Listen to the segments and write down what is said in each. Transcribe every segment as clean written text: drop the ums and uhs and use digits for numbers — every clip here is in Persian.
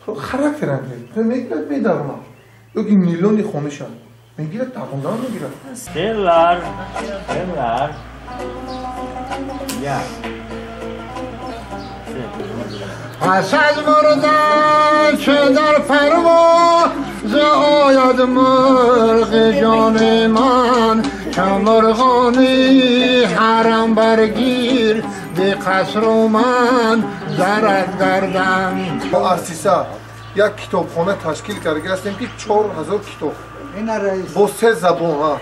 характерам мегирад медавонам ёки миллиони хонишанд мегирад давондан мегирад Stellar я پس از مردن چه در پرواز آید مرغ جان من که مرغانی حرم برگیر به قصر و من درد گردم با ارسیسا یک کتابخانه تشکیل کرده هستیم که 4000 کتاب با 3 زبان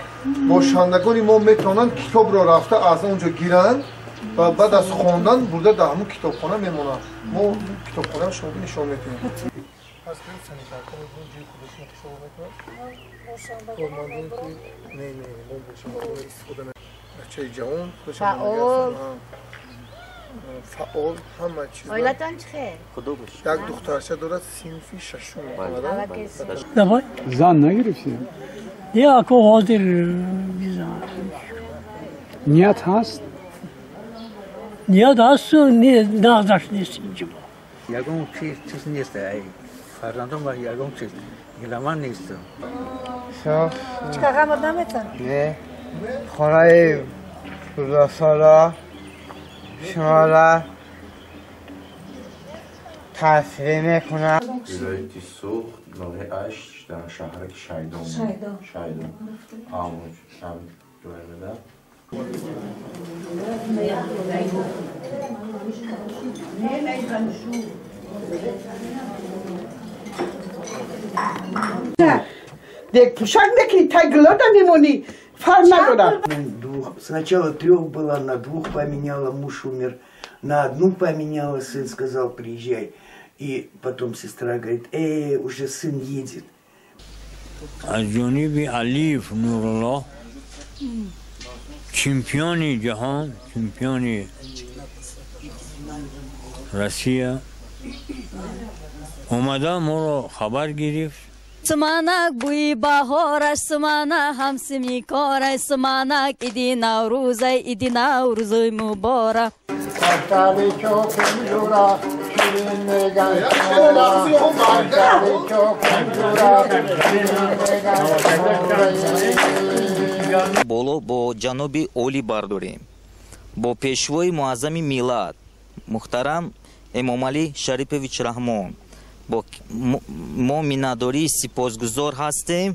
باشندگان ما میتونن کتاب رو رفته از اونجا گیرن و بعد از خواندن برده در همون کتابخانه میمونن ما کتابخانه شما نشون میدیم پس برید سنیتر کنید اون جوی خودش شما میکنید نه ما باشم استفاده نکنید بچه جوان فعال همه چیز آیلتان چه خیر؟ یک دخترچه دارد صنفی ششم دفعه زن نگرفتیم یه اکو حاضر بیزن نیت هست نیاد هست و نقدش نیست اینجا یکم چیز نیست فرزندم و یکم چیز گلمان نیست چه غم آدمتان؟ نه خانه روزاسالا شمالا تصویه میکنم ولایتی سوخت ناله اش در شهر شایدان آموز هم دوره Дек пушак некий тайглода мимони фармадора. Сначала 3 было, на 2 поменяла, муж умер, на 1 поменяла, сын сказал, приезжай. И потом сестра говорит, уже сын едет. از جانب علیف نورالله چمپیون جهان چمپیون روسیه اومده ما رو خبر گرفت سمانک بوی بهارش سمانک همسی میکارش سمانک ایدی نوروزی مبارک سرکاری چوکن جورا شیرین میگن شورا سرکاری چوکن جورا شیرین میگن боло бо ҷаноби оли бардорем бо пешвои муаззами миллат муҳтарам эмомалӣ шарипович раҳмон мо миннатдорӣ сипосгузор ҳастем